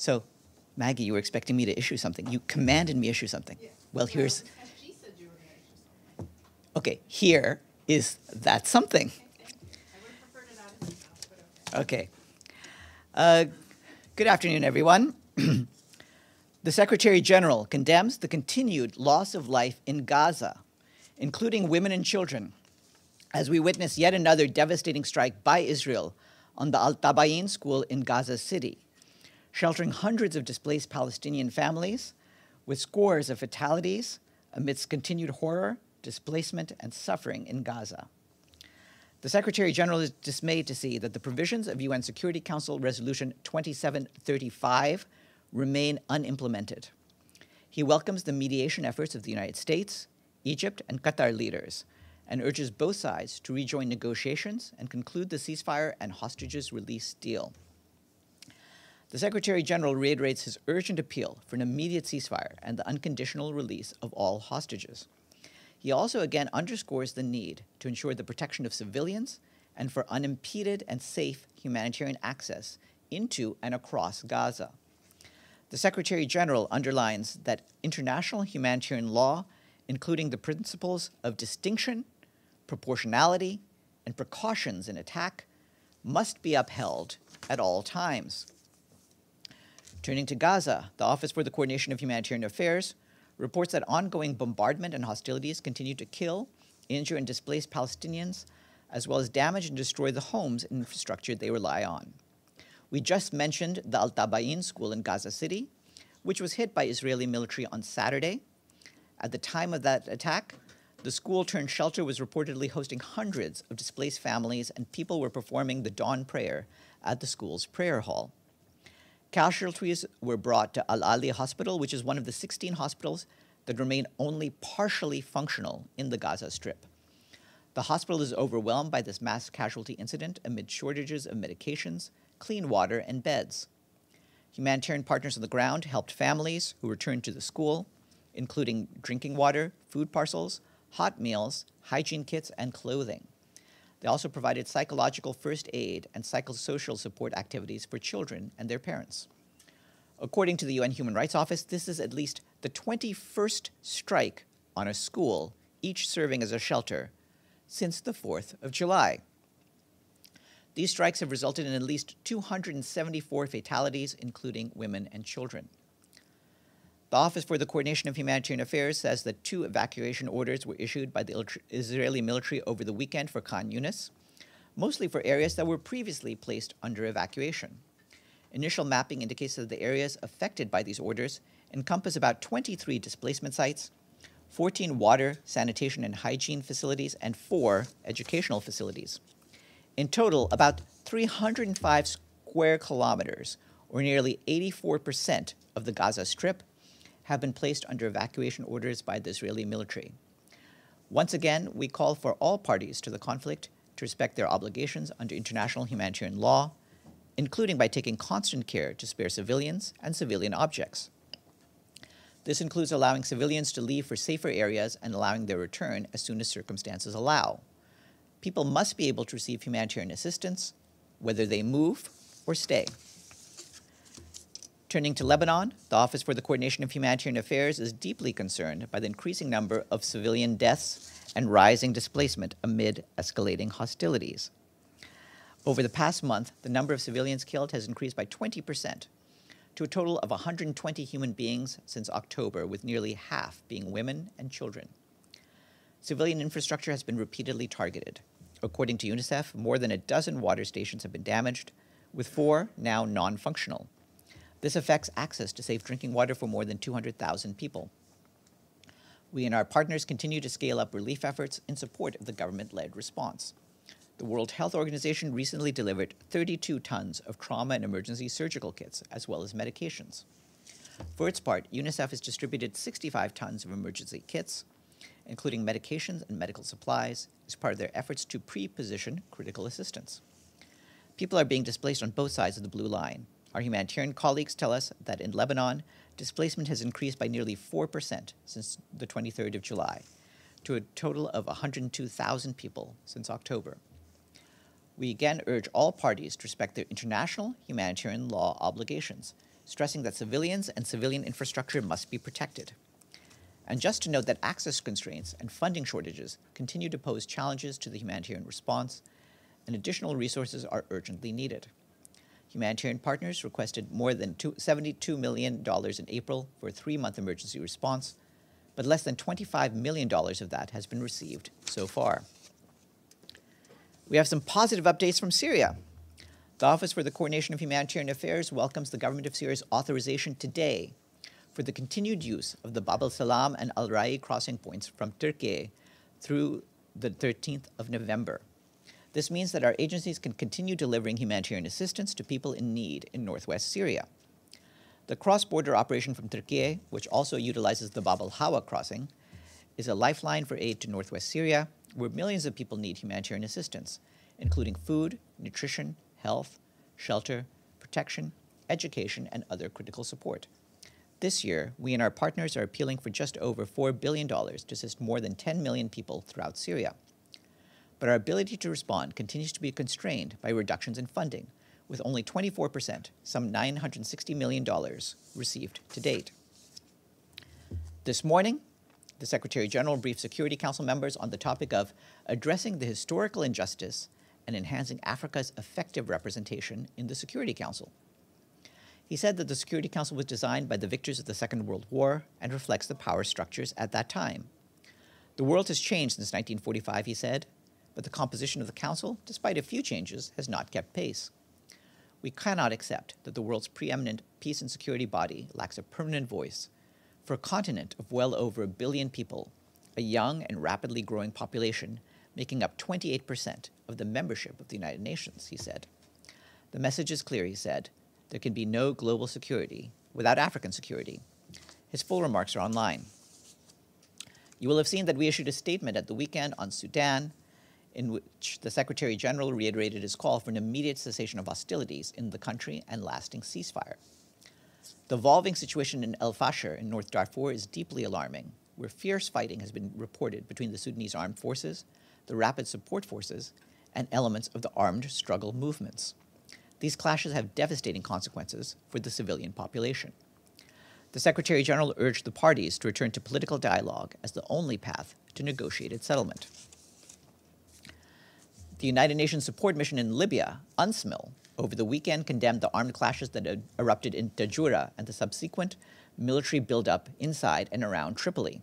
So, Maggie, you were expecting me to issue something. You commanded me issue something. Yeah. Well, here's. She said you were going to issue something. Okay, here is that something. I would have preferred it out of his mouth, but okay. Okay. Good afternoon, everyone. The Secretary General condemns the continued loss of life in Gaza, including women and children, as we witness yet another devastating strike by Israel on the Al-Taba'een school in Gaza City, sheltering hundreds of displaced Palestinian families with scores of fatalities amidst continued horror, displacement, and suffering in Gaza. The Secretary General is dismayed to see that the provisions of UN Security Council Resolution 2735 remain unimplemented. He welcomes the mediation efforts of the United States, Egypt, and Qatar leaders, and urges both sides to rejoin negotiations and conclude the ceasefire and hostages release deal. The Secretary General reiterates his urgent appeal for an immediate ceasefire and the unconditional release of all hostages. He also again underscores the need to ensure the protection of civilians and for unimpeded and safe humanitarian access into and across Gaza. The Secretary General underlines that international humanitarian law, including the principles of distinction, proportionality, and precautions in attack, must be upheld at all times. Turning to Gaza, the Office for the Coordination of Humanitarian Affairs reports that ongoing bombardment and hostilities continue to kill, injure, and displace Palestinians, as well as damage and destroy the homes and infrastructure they rely on. We just mentioned the Al-Taba'een school in Gaza City, which was hit by Israeli military on Saturday. At the time of that attack, the school-turned-shelter was reportedly hosting hundreds of displaced families, and people were performing the dawn prayer at the school's prayer hall. Casualties were brought to Al-Ali Hospital, which is one of the 16 hospitals that remain only partially functional in the Gaza Strip. The hospital is overwhelmed by this mass casualty incident amid shortages of medications, clean water, and beds. Humanitarian partners on the ground helped families who returned to the school, including drinking water, food parcels, hot meals, hygiene kits, and clothing. They also provided psychological first aid and psychosocial support activities for children and their parents. According to the UN Human Rights Office, this is at least the 21st strike on a school, each serving as a shelter, since the 4th of July. These strikes have resulted in at least 274 fatalities, including women and children. The Office for the Coordination of Humanitarian Affairs says that 2 evacuation orders were issued by the Israeli military over the weekend for Khan Yunis, mostly for areas that were previously placed under evacuation. Initial mapping indicates that the areas affected by these orders encompass about 23 displacement sites, 14 water, sanitation, and hygiene facilities, and 4 educational facilities. In total, about 305 square kilometers, or nearly 84% of the Gaza Strip, have been placed under evacuation orders by the Israeli military. Once again, we call for all parties to the conflict to respect their obligations under international humanitarian law, including by taking constant care to spare civilians and civilian objects. This includes allowing civilians to leave for safer areas and allowing their return as soon as circumstances allow. People must be able to receive humanitarian assistance, whether they move or stay. Turning to Lebanon, the Office for the Coordination of Humanitarian Affairs is deeply concerned by the increasing number of civilian deaths and rising displacement amid escalating hostilities. Over the past month, the number of civilians killed has increased by 20% to a total of 120 human beings since October, with nearly half being women and children. Civilian infrastructure has been repeatedly targeted. According to UNICEF, more than a dozen water stations have been damaged, with 4 now non-functional. This affects access to safe drinking water for more than 200,000 people. We and our partners continue to scale up relief efforts in support of the government-led response. The World Health Organization recently delivered 32 tons of trauma and emergency surgical kits, as well as medications. For its part, UNICEF has distributed 65 tons of emergency kits, including medications and medical supplies, as part of their efforts to pre-position critical assistance. People are being displaced on both sides of the blue line. Our humanitarian colleagues tell us that in Lebanon, displacement has increased by nearly 4% since the 23rd of July, to a total of 102,000 people since October. We again urge all parties to respect their international humanitarian law obligations, stressing that civilians and civilian infrastructure must be protected. And just to note that access constraints and funding shortages continue to pose challenges to the humanitarian response, and additional resources are urgently needed. Humanitarian partners requested more than $72 million in April for a 3-month emergency response, but less than $25 million of that has been received so far. We have some positive updates from Syria. The Office for the Coordination of Humanitarian Affairs welcomes the government of Syria's authorization today for the continued use of the Bab al-Salam and Al-Rai crossing points from Turkey through the 13th of November. This means that our agencies can continue delivering humanitarian assistance to people in need in northwest Syria. The cross-border operation from Turkey, which also utilizes the Bab al-Hawa crossing, is a lifeline for aid to northwest Syria, where millions of people need humanitarian assistance, including food, nutrition, health, shelter, protection, education, and other critical support. This year, we and our partners are appealing for just over $4 billion to assist more than 10 million people throughout Syria. But our ability to respond continues to be constrained by reductions in funding, with only 24%, some $960 million, received to date. This morning, the Secretary General briefed Security Council members on the topic of addressing the historical injustice and enhancing Africa's effective representation in the Security Council. He said that the Security Council was designed by the victors of the Second World War and reflects the power structures at that time. The world has changed since 1945, he said, but the composition of the Council, despite a few changes, has not kept pace. We cannot accept that the world's preeminent peace and security body lacks a permanent voice for a continent of well over 1 billion people, a young and rapidly growing population making up 28% of the membership of the United Nations, he said. The message is clear, he said. There can be no global security without African security. His full remarks are online. You will have seen that we issued a statement at the weekend on Sudan, in which the Secretary General reiterated his call for an immediate cessation of hostilities in the country and lasting ceasefire. The evolving situation in El Fasher in North Darfur is deeply alarming, where fierce fighting has been reported between the Sudanese armed forces, the Rapid Support Forces, and elements of the armed struggle movements. These clashes have devastating consequences for the civilian population. The Secretary General urged the parties to return to political dialogue as the only path to negotiated settlement. The United Nations support mission in Libya, UNSMIL, over the weekend condemned the armed clashes that had erupted in Tajura and the subsequent military buildup inside and around Tripoli.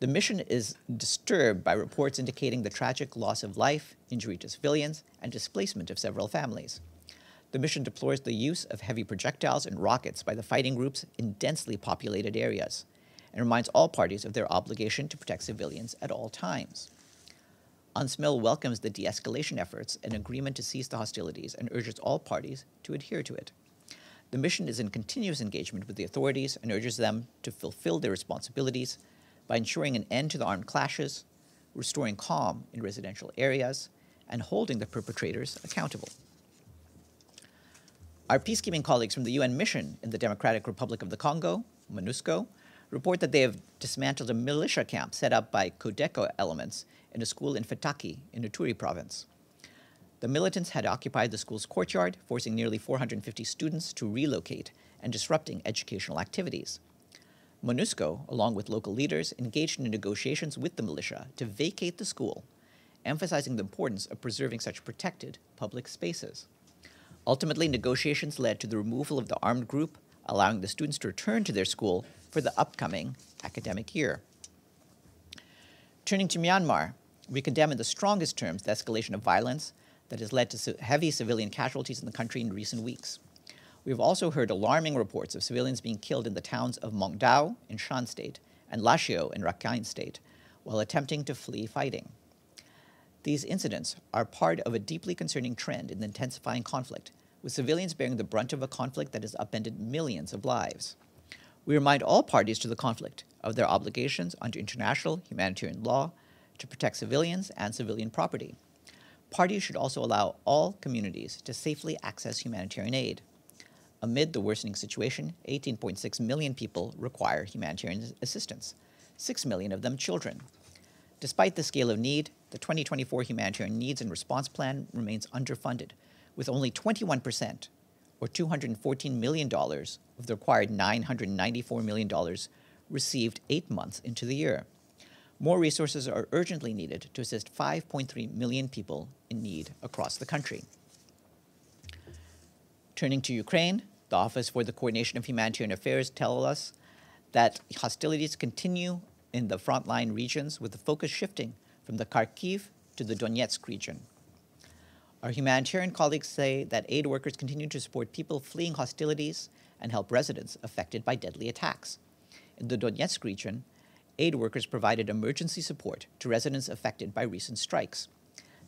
The mission is disturbed by reports indicating the tragic loss of life, injury to civilians, and displacement of several families. The mission deplores the use of heavy projectiles and rockets by the fighting groups in densely populated areas and reminds all parties of their obligation to protect civilians at all times. UNSMIL welcomes the de-escalation efforts and agreement to cease the hostilities and urges all parties to adhere to it. The mission is in continuous engagement with the authorities and urges them to fulfill their responsibilities by ensuring an end to the armed clashes, restoring calm in residential areas, and holding the perpetrators accountable. Our peacekeeping colleagues from the UN mission in the Democratic Republic of the Congo, MONUSCO, report that they have dismantled a militia camp set up by Codeco elements in a school in Fataki in Ituri province. The militants had occupied the school's courtyard, forcing nearly 450 students to relocate and disrupting educational activities. MONUSCO, along with local leaders, engaged in negotiations with the militia to vacate the school, emphasizing the importance of preserving such protected public spaces. Ultimately, negotiations led to the removal of the armed group, allowing the students to return to their school for the upcoming academic year. Turning to Myanmar, we condemn in the strongest terms the escalation of violence that has led to heavy civilian casualties in the country in recent weeks. We have also heard alarming reports of civilians being killed in the towns of Mong Dao in Shan State and Lashio in Rakhine State while attempting to flee fighting. These incidents are part of a deeply concerning trend in the intensifying conflict, with civilians bearing the brunt of a conflict that has upended millions of lives. We remind all parties to the conflict of their obligations under international humanitarian law to protect civilians and civilian property. Parties should also allow all communities to safely access humanitarian aid. Amid the worsening situation, 18.6 million people require humanitarian assistance, 6 million of them children. Despite the scale of need, the 2024 Humanitarian Needs and Response Plan remains underfunded, with only 21%, or $214 million of the required $994 million received 8 months into the year. More resources are urgently needed to assist 5.3 million people in need across the country. Turning to Ukraine, the Office for the Coordination of Humanitarian Affairs tells us that hostilities continue in the frontline regions, with the focus shifting from the Kharkiv to the Donetsk region. Our humanitarian colleagues say that aid workers continue to support people fleeing hostilities and help residents affected by deadly attacks. In the Donetsk region, aid workers provided emergency support to residents affected by recent strikes.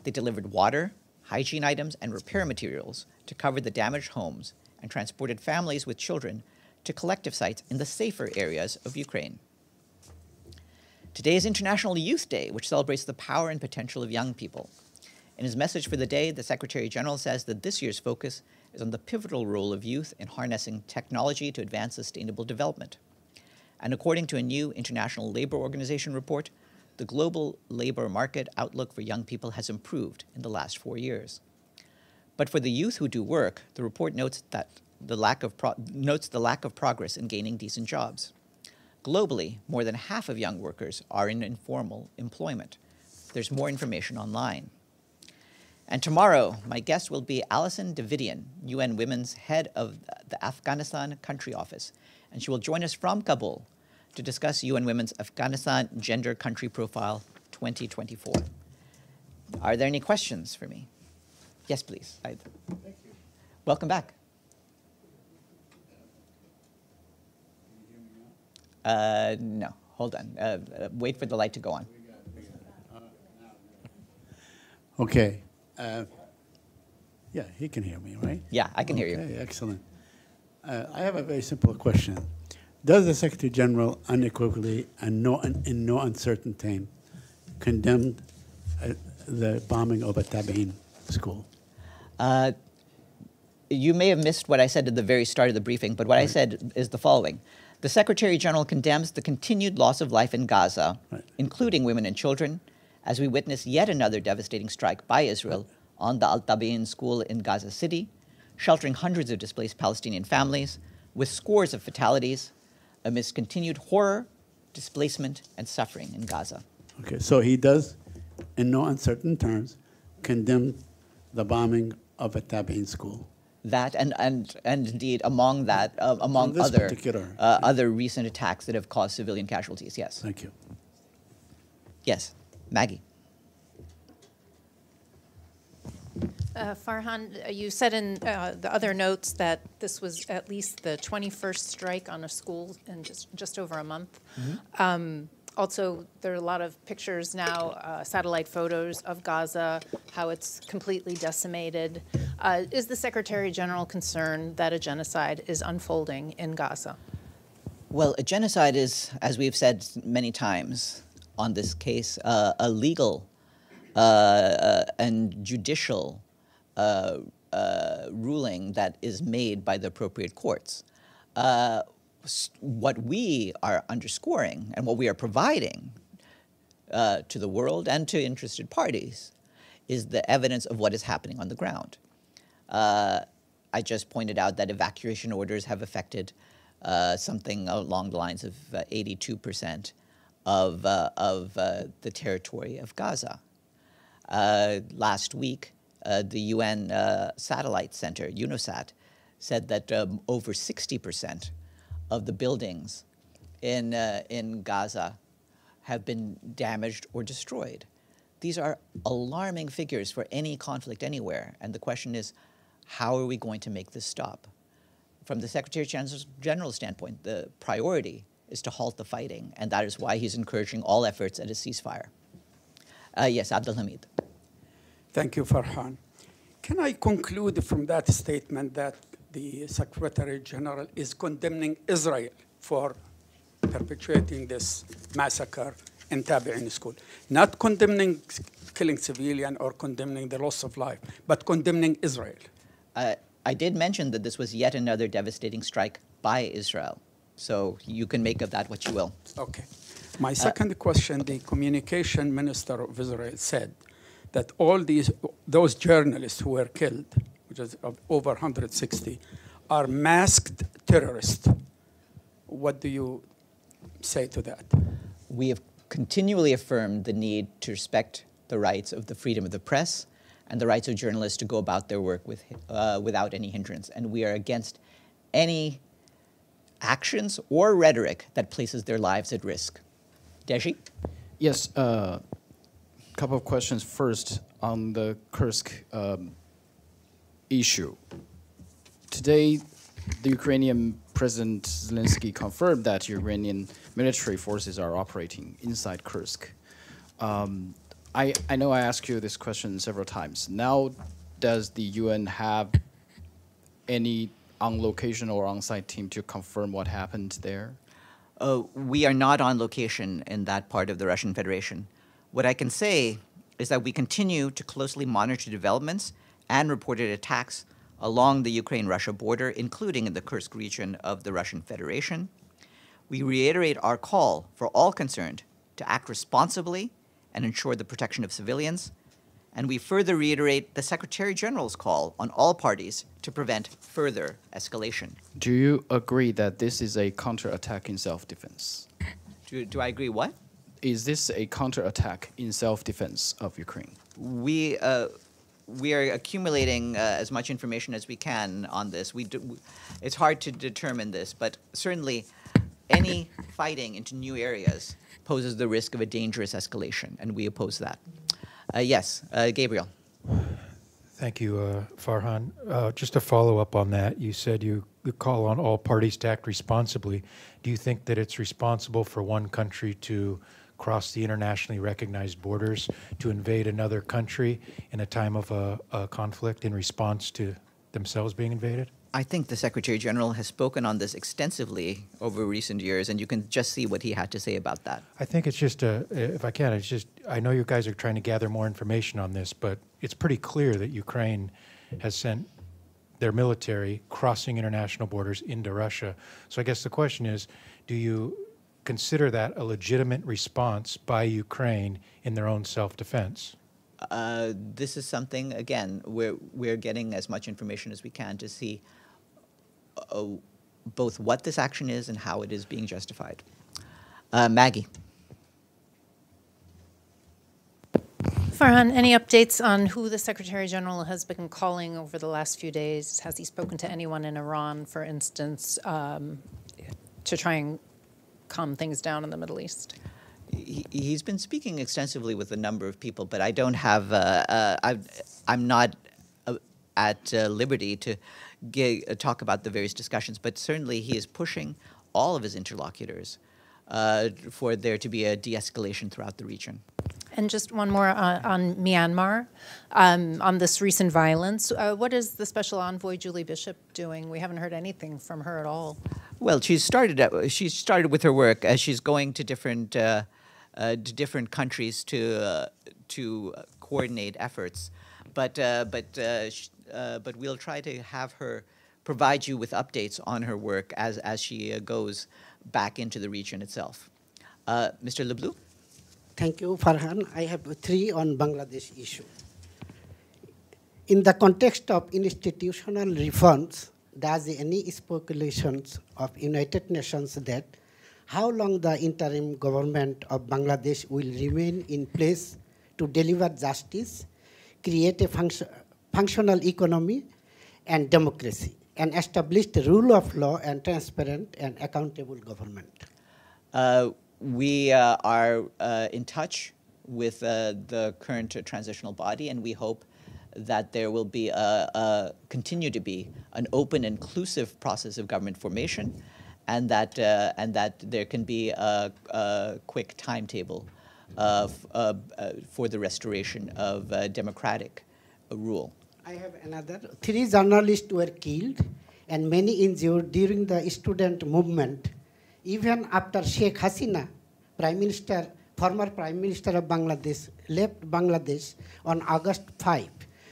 They delivered water, hygiene items, and repair materials to cover the damaged homes and transported families with children to collective sites in the safer areas of Ukraine. Today is International Youth Day, which celebrates the power and potential of young people. In his message for the day, the Secretary General says that this year's focus is on the pivotal role of youth in harnessing technology to advance sustainable development. And according to a new International Labour Organization report, the global labor market outlook for young people has improved in the last 4 years. But for the youth who do work, the report notes that the lack of progress in gaining decent jobs. Globally, more than half of young workers are in informal employment. There's more information online. And tomorrow, my guest will be Alison Davidian, UN Women's Head of the Afghanistan Country Office, and she will join us from Kabul to discuss UN Women's Afghanistan Gender Country Profile 2024. Are there any questions for me? Yes, please. Thank you. Welcome back. No, hold on. Wait for the light to go on. Okay. Yeah, he can hear me, right? Yeah, I can hear you. Okay, excellent. I have a very simple question. Does the Secretary General unequivocally and in no uncertain term condemn the bombing of Al-Taba'een school? You may have missed what I said at the very start of the briefing, but what I said is the following. The Secretary General condemns the continued loss of life in Gaza, including women and children, as we witness yet another devastating strike by Israel on the Al-Taba'een school in Gaza City, sheltering hundreds of displaced Palestinian families, with scores of fatalities, amidst continued horror, displacement, and suffering in Gaza. Okay, so he does, in no uncertain terms, condemn the bombing of Al-Taba'een school. That and indeed among that among other recent attacks that have caused civilian casualties. Yes. Thank you. Yes, Maggie. Farhan, you said in the other notes that this was at least the 21st strike on a school in just over a month. Mm-hmm. Also, there are a lot of pictures now, satellite photos of Gaza, how it's completely decimated. Is the Secretary General concerned that a genocide is unfolding in Gaza? Well, a genocide is, as we've said many times on this case, a legal and judicial ruling that is made by the appropriate courts. What we are underscoring and what we are providing to the world and to interested parties is the evidence of what is happening on the ground. I just pointed out that evacuation orders have affected something along the lines of 82% of the territory of Gaza. Last week, the UN Satellite Center, UNOSAT, said that over 60% of the buildings in Gaza have been damaged or destroyed. These are alarming figures for any conflict anywhere, and the question is, how are we going to make this stop? From the Secretary General's standpoint, the priority is to halt the fighting, and that is why he's encouraging all efforts at a ceasefire. Yes, Abdelhamid. Thank you, Farhan. Can I conclude from that statement that the Secretary General is condemning Israel for perpetuating this massacre in Taba'een school? Not condemning killing civilian or condemning the loss of life, but condemning Israel. I did mention that this was yet another devastating strike by Israel. So you can make of that what you will. Okay. My second question, the communication minister of Israel said that all those journalists who were killed, which is of over 160, are masked terrorists. What do you say to that? We have continually affirmed the need to respect the rights of the freedom of the press and the rights of journalists to go about their work without any hindrance. And we are against any actions or rhetoric that places their lives at risk. Deji? Yes, couple of questions. First, on the Kursk issue. Today, the Ukrainian President Zelensky confirmed that Ukrainian military forces are operating inside Kursk. I know I asked you this question several times. Now, does the UN have any on-location or on-site team to confirm what happened there? We are not on location in that part of the Russian Federation. What I can say is that we continue to closely monitor developments and reported attacks along the Ukraine-Russia border, including in the Kursk region of the Russian Federation. We reiterate our call for all concerned to act responsibly and ensure the protection of civilians. And we further reiterate the Secretary General's call on all parties to prevent further escalation. Do you agree that this is a counterattack in self-defense? Do I agree what? Is this a counterattack in self-defense of Ukraine? We are accumulating as much information as we can on this. It's hard to determine this, but certainly any fighting into new areas poses the risk of a dangerous escalation, and we oppose that. Yes, Gabriel. Thank you, Farhan. Just to follow up on that, you said you call on all parties to act responsibly. Do you think that it's responsible for one country to cross the internationally recognized borders to invade another country in a time of a conflict in response to themselves being invaded? I think the Secretary General has spoken on this extensively over recent years, and you can just see what he had to say about that. I think it's just, if I can, it's just, I know you guys are trying to gather more information on this, but it's pretty clear that Ukraine has sent their military crossing international borders into Russia. So I guess the question is, do you consider that a legitimate response by Ukraine in their own self-defense? This is something, again, we're getting as much information as we can to see both what this action is and how it is being justified. Maggie. Farhan, any updates on who the Secretary General has been calling over the last few days? Has he spoken to anyone in Iran, for instance, to try and calm things down in the Middle East? He's been speaking extensively with a number of people, but I don't have, I'm not at liberty to talk about the various discussions, but certainly he is pushing all of his interlocutors for there to be a de-escalation throughout the region. And just one more on Myanmar, on this recent violence. What is the Special Envoy Julie Bishop doing? We haven't heard anything from her at all. Well, she started with her work as she's going to different countries to coordinate efforts, but we'll try to have her provide you with updates on her work as she goes back into the region itself. Mr. Leblu? Thank you, Farhan. I have three on Bangladesh issue. In the context of institutional reforms, does any speculations of United Nations that how long the interim government of Bangladesh will remain in place to deliver justice, create a functional economy and democracy, and establish the rule of law and transparent and accountable government? We are in touch with the current transitional body, and we hope that there will be continue to be an open, inclusive process of government formation, and that there can be a quick timetable for the restoration of democratic rule. I have another. 3 journalists were killed and many injured during the student movement. Even after Sheikh Hasina, former Prime Minister of Bangladesh, left Bangladesh on August 5,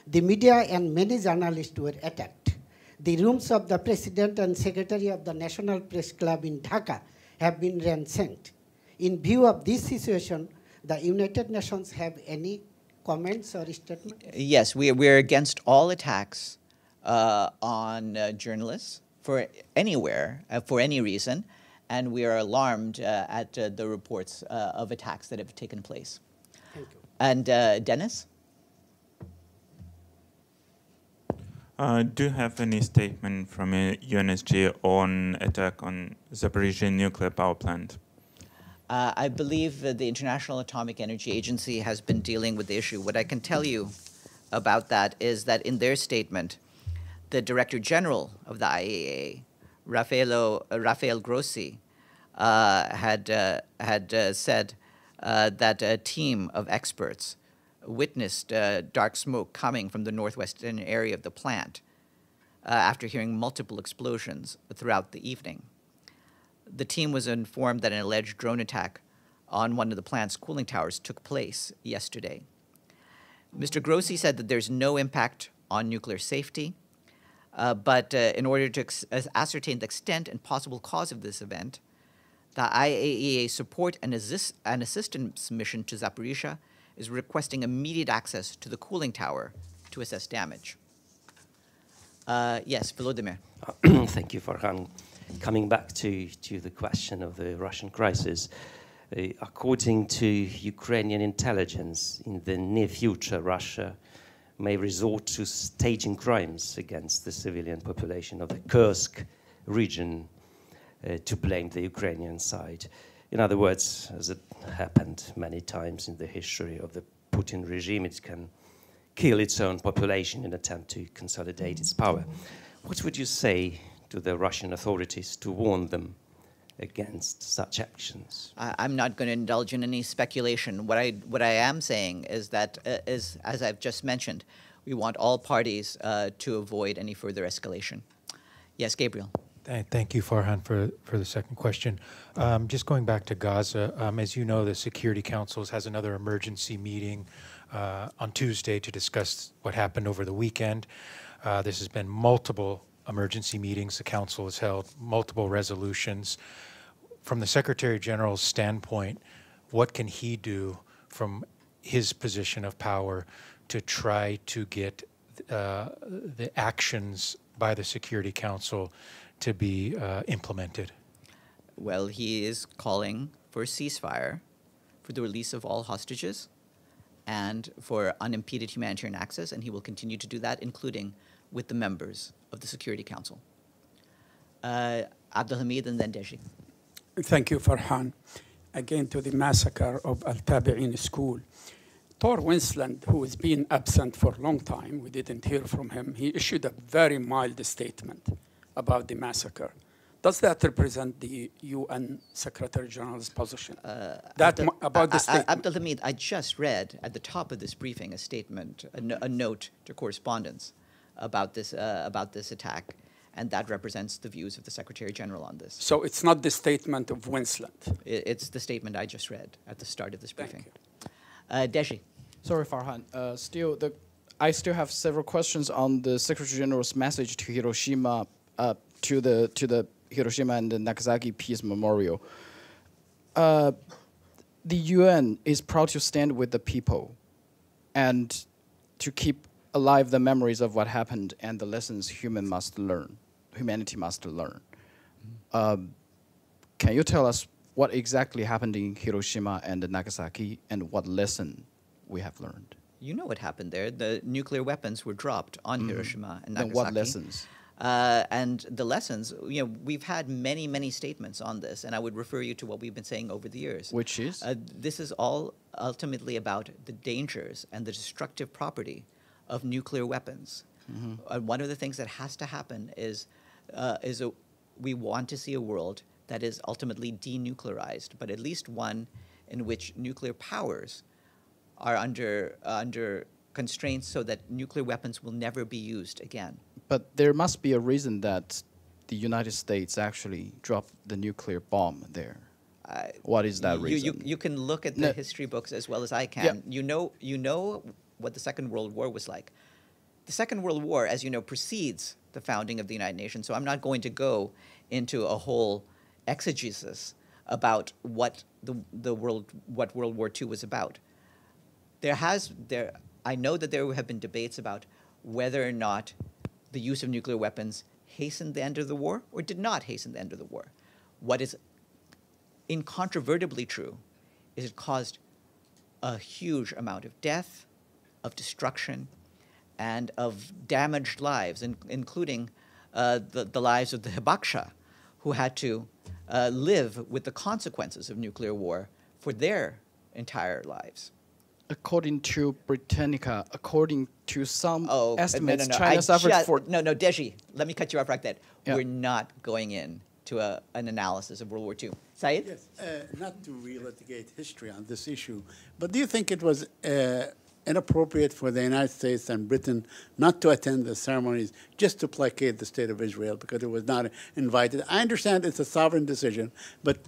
the media and many journalists were attacked. The rooms of the President and Secretary of the National Press Club in Dhaka have been ransacked. In view of this situation, the United Nations have any comments or statements? Yes, we're against all attacks on journalists for anywhere, for any reason, and we are alarmed at the reports of attacks that have taken place. Thank you. And Dennis? Do you have any statement from UNSG on attack on Zaporizhzhia nuclear power plant? I believe that the International Atomic Energy Agency has been dealing with the issue. What I can tell you about that is that in their statement, the Director General of the IAEA, Rafael Grossi, had said that a team of experts witnessed dark smoke coming from the northwestern area of the plant after hearing multiple explosions throughout the evening. The team was informed that an alleged drone attack on one of the plant's cooling towers took place yesterday. Mr. Grossi said that there's no impact on nuclear safety, but in order to ascertain the extent and possible cause of this event, the IAEA support and assistance mission to Zaporizhzhia is requesting immediate access to the cooling tower to assess damage. Yes, Volodymyr. Thank you, Farhan. Coming back to the question of the Russian crisis, according to Ukrainian intelligence, in the near future, Russia may resort to staging crimes against the civilian population of the Kursk region to blame the Ukrainian side. In other words, as it happened many times in the history of the Putin regime, it can kill its own population in an attempt to consolidate its power. What would you say to the Russian authorities to warn them against such actions? I'm not going to indulge in any speculation. What I am saying is that, as I've just mentioned, we want all parties to avoid any further escalation. Yes, Gabriel. Thank you, Farhan, for the second question. Just going back to Gaza, as you know, the Security Council has another emergency meeting on Tuesday to discuss what happened over the weekend. This has been multiple emergency meetings. The Council has held multiple resolutions. From the Secretary General's standpoint, what can he do from his position of power to try to get the actions by the Security Council to be implemented? Well, he is calling for a ceasefire, for the release of all hostages, and for unimpeded humanitarian access, and he will continue to do that, including with the members of the Security Council. Abdelhamid and then Deji. Thank you, Farhan. Again, to the massacre of Al-Taba'een school. Tor Winsland, who has been absent for a long time, we didn't hear from him, he issued a very mild statement about the massacre. Does that represent the UN Secretary General's position? About the statement? Abdelhamid, I just read at the top of this briefing a statement, a note to correspondence about this attack, and that represents the views of the Secretary General on this. So it's not the statement of Winsland? It's the statement I just read at the start of this briefing. Thank you. Deji. Sorry, Farhan. I still have several questions on the Secretary General's message to Hiroshima, to the Hiroshima and the Nagasaki Peace Memorial. The UN is proud to stand with the people and to keep alive the memories of what happened and the lessons humanity must learn. Can you tell us what exactly happened in Hiroshima and Nagasaki and what lesson we have learned? You know what happened there. The nuclear weapons were dropped on Hiroshima and Nagasaki. Then what lessons? And the lessons, we've had many, many statements on this, and I would refer you to what we've been saying over the years. Which is? This is all ultimately about the dangers and the destructive property of nuclear weapons. One of the things that has to happen is we want to see a world that is ultimately denuclearized, but at least one in which nuclear powers are under constraints so that nuclear weapons will never be used again. But there must be a reason that the United States actually dropped the nuclear bomb there. What is that reason? You can look at the history books as well as I can. Yeah. You know what the Second World War was like. The Second World War, as you know, precedes the founding of the United Nations, so I'm not going to go into a whole exegesis about what World War II was about. I know that there have been debates about whether or not the use of nuclear weapons hastened the end of the war or did not hasten the end of the war. What is incontrovertibly true is it caused a huge amount of death, of destruction, and of damaged lives, including the lives of the Hibaksha, who had to live with the consequences of nuclear war for their entire lives. According to Britannica, according to some estimates, no. China suffered for... No, Deji, let me cut you off right there. Yeah. We're not going in to an analysis of World War II. Saeed? Yes, not to relitigate history on this issue, but do you think it was inappropriate for the United States and Britain not to attend the ceremonies just to placate the State of Israel because it was not invited? I understand it's a sovereign decision, but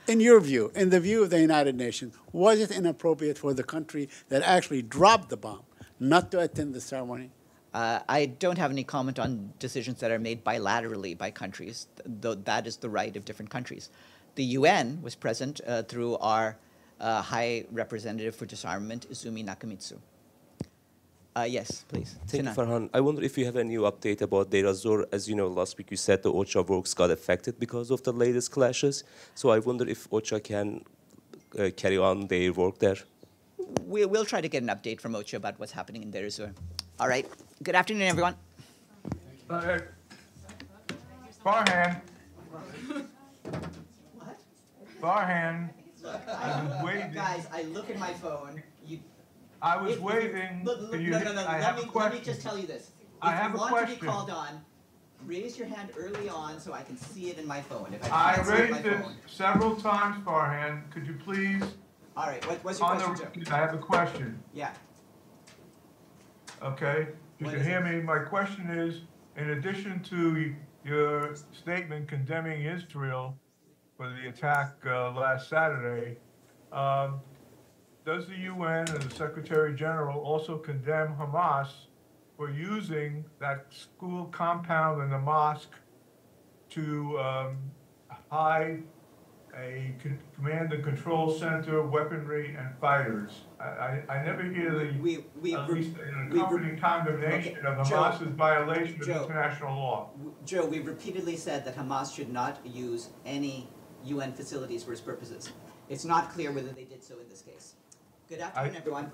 in your view, in the view of the United Nations, was it inappropriate for the country that actually dropped the bomb not to attend the ceremony? I don't have any comment on decisions that are made bilaterally by countries, though that is the right of different countries. The UN was present through our High Representative for Disarmament, Izumi Nakamitsu. Yes, please. Thank you, Sinan. Farhan. I wonder if you have a new update about Deir ez-Zor. As you know, last week you said the OCHA works got affected because of the latest clashes. So I wonder if OCHA can carry on their work there. We'll try to get an update from OCHA about what's happening in Deir ez-Zor. All right. Good afternoon, everyone. Farhan. What? Farhan. I was waiting. Guys, I look at my phone. I was waiting. No. I have a question. Let me just tell you this. I have a If you want question. to be called on, raise your hand early on so I can see it in my phone. If I can't see it in my raised it phone. several times, Farhan. Could you please? All right. What's your question, Joe? I have a question. Yeah. Okay. You What can is hear it? me. My question is, in addition to your statement condemning Israel for the attack last Saturday, does the UN and the Secretary General also condemn Hamas for using that school compound and the mosque to hide a command and control center, weaponry, and fighters? I never hear the at least an accompanying condemnation of Hamas's violation of international law. Joe, we've repeatedly said that Hamas should not use any UN facilities for its purposes. It's not clear whether they did so in this case. Good afternoon, everyone.